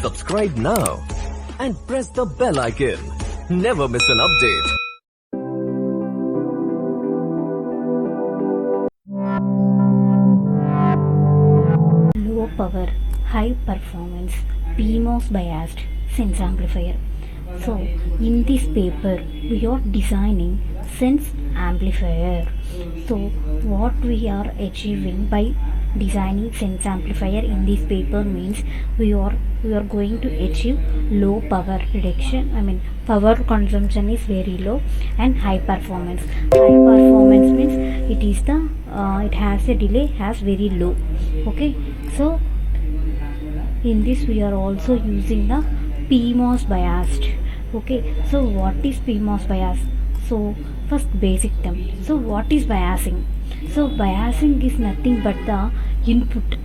Subscribe now and press the bell icon. Never miss an update. Low power, high performance PMOS biased sense amplifier. So in this paper we are designing sense amplifier. So what we are achieving by designing sense amplifier in this paper means we are going to achieve low power reduction. Power consumption is very low and high performance. High performance means it has a delay has very low. Okay, so in this we are also using the PMOS biased. Okay, so what is PMOS bias? So first basic term. So what is biasing? So biasing is nothing but the input.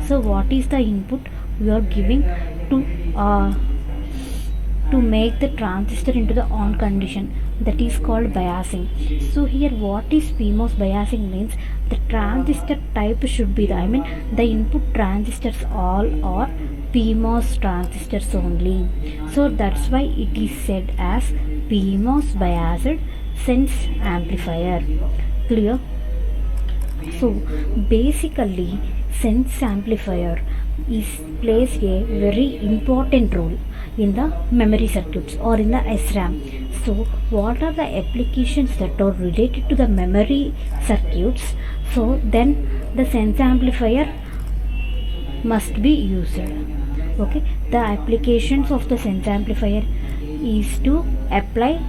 So what is the input we are giving to make the transistor into the on condition? That is called biasing. So here what is PMOS biasing means the transistor type should be the input transistors all are PMOS transistors only. So that's why it is said as PMOS biased sense amplifier. Clear? So basically sense amplifier plays a very important role in the memory circuits or in the SRAM. So what are the applications that are related to the memory circuits? So then the sense amplifier must be used. Okay, the applications of the sense amplifier is to apply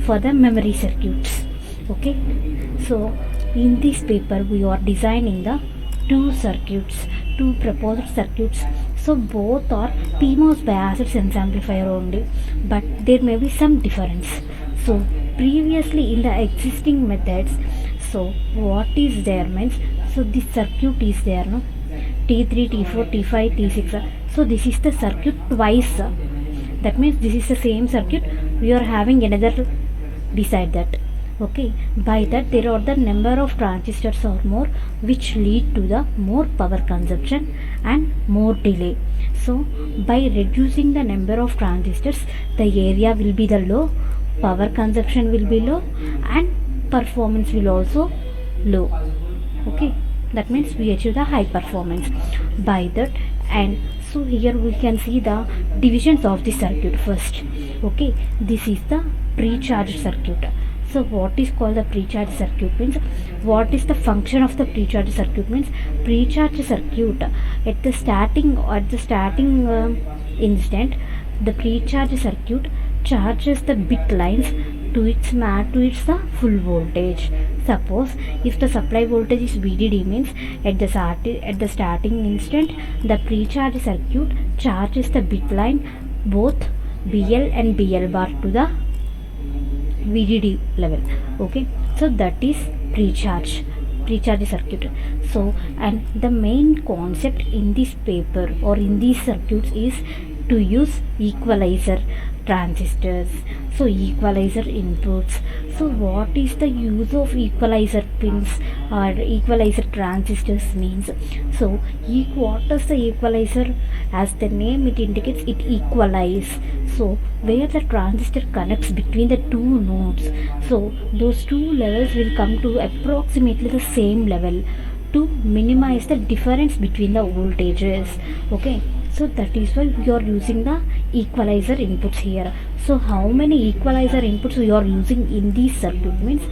for the memory circuits. Okay, so in this paper we are designing the two proposed circuits. So both are PMOS biased sense amplifier only, but there may be some difference. So previously in the existing methods, so what is there means, so this circuit is there, no? T3, T4, T5, T6. So this is the circuit twice. That means this is the same circuit. We are having another beside that. Okay, by that there are the number of transistors or more, which lead to the more power consumption and more delay. So by reducing the number of transistors, the area will be the low, power consumption will be low, and performance will also low. Okay, that means we achieve the high performance by that. And so here we can see the divisions of the circuit first. Okay, this is the pre-charged circuit. So what is called the pre-charged circuit means, what is the function of the pre-charged circuit means, pre-charged circuit at the starting instant, the pre-charged circuit charges the bit lines to its the full voltage. Suppose if the supply voltage is VDD means at the starting instant the pre-charged circuit charges the bit line both BL and BL bar to the VDD level. Okay, so that is pre-charge circuit. So and the main concept in this paper or in these circuits is to use equalizer transistors. So equalizer inputs. So what is the use of equalizer pins or equalizer transistors means? So what is the equalizer? As the name it indicates, it equalizes. So where the transistor connects between the two nodes, so those two levels will come to approximately the same level to minimize the difference between the voltages. Okay, so that is why we are using the equalizer inputs here. So how many equalizer inputs we are using in this circuit means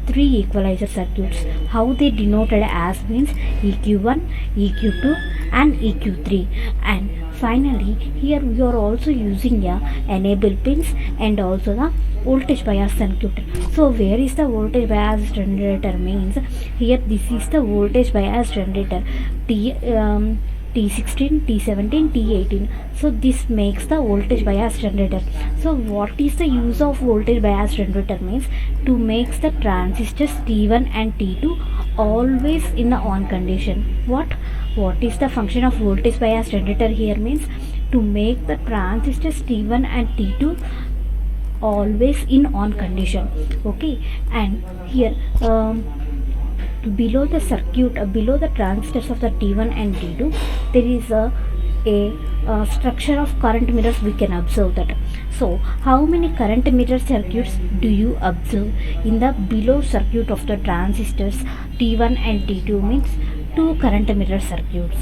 3 equalizer circuits. How they denoted as means EQ1, EQ2 and EQ3. And finally here we are also using enable pins and also the voltage bias circuit. So where is the voltage bias generator means, here this is the voltage bias generator T16, T17, T18. So this makes the voltage bias generator. So what is the use of voltage bias generator means, to make the transistors T1 and T2 always in the on condition. What is the function of voltage bias generator here means, to make the transistors T1 and T2 always in on condition. Okay, and here below the circuit, below the transistors of the T1 and T2, there is a a structure of current mirrors, we can observe that. So how many current mirror circuits do you observe in the below circuit of the transistors T1 and T2? Means two current mirror circuits.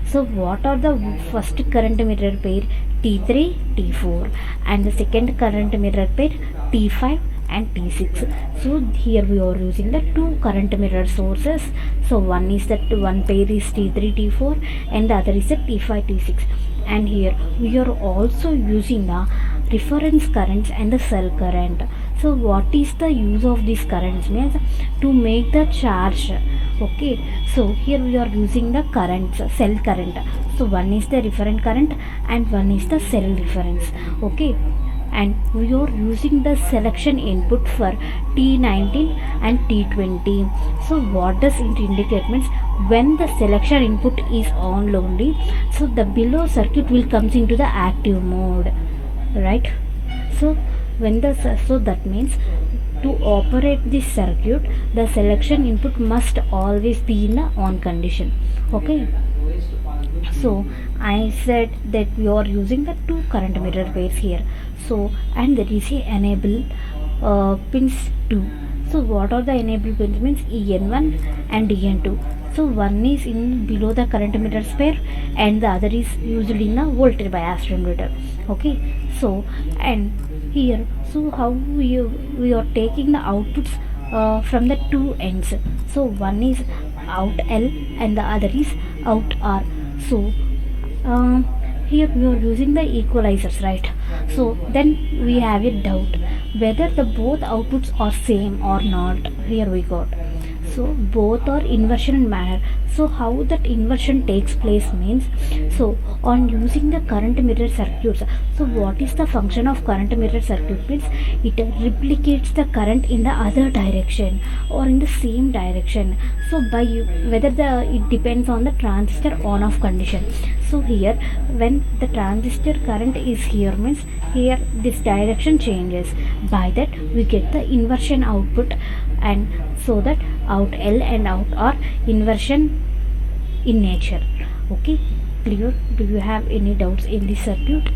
So what are the first current mirror pair? T3, T4, and the second current mirror pair T5 and T6. So here we are using the two current mirror sources. So one is that one pair is T3, T4, and the other is the T5, T6. And here we are also using the reference currents and the cell current. So what is the use of these currents? Means to make the charge. Okay, so here we are using the currents, cell current. So one is the referent current and one is the cell reference. Okay, and we are using the selection input for T19 and T20. So what does it indicate? Means when the selection input is on only, so the below circuit will comes into the active mode, right? So when the so that means to operate this circuit, the selection input must always be in the on condition. Okay, so I said that we are using the two current mirror pairs here. So and there is a enable pins 2. So what are the enable pins? Means EN1 and EN2. So one is in below the current mirror pair and the other is used in a voltage bias generator. Okay, so and here, so how we are taking the outputs from the two ends. So one is out L and the other is out R. So here we are using the equalizers, right? So then we have a doubt whether the both outputs are same or not. Here we got, so both are inversion manner. So how that inversion takes place means, so on using the current mirror circuits, so what is the function of current mirror circuit? Means it replicates the current in the other direction or in the same direction. So by whether it depends on the transistor on off condition. So here when the transistor current is here, means here this direction changes. By that we get the inversion output, and so that out L and out R inversion in nature. Okay, clear? Do you have any doubts in this circuit?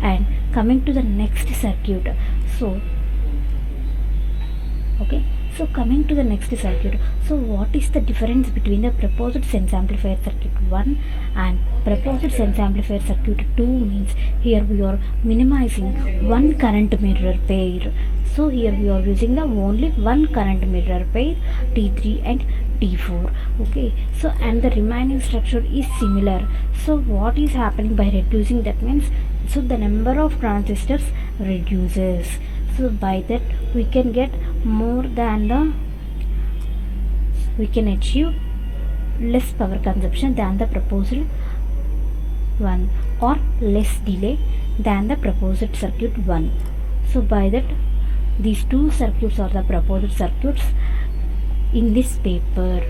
And coming to the next circuit, so okay, so coming to the next circuit, so what is the difference between the proposed sense amplifier circuit 1 and proposed sense amplifier circuit 2? Means here we are minimizing one current mirror pair. So here we are using the only one current mirror pair T3 and T4. Okay, so and the remaining structure is similar. So what is happening by reducing that? Means so the number of transistors reduces. So by that we can get more than we can achieve less power consumption than the proposed one, or less delay than the proposed circuit 1. So by that these two circuits are the proposed circuits in this paper.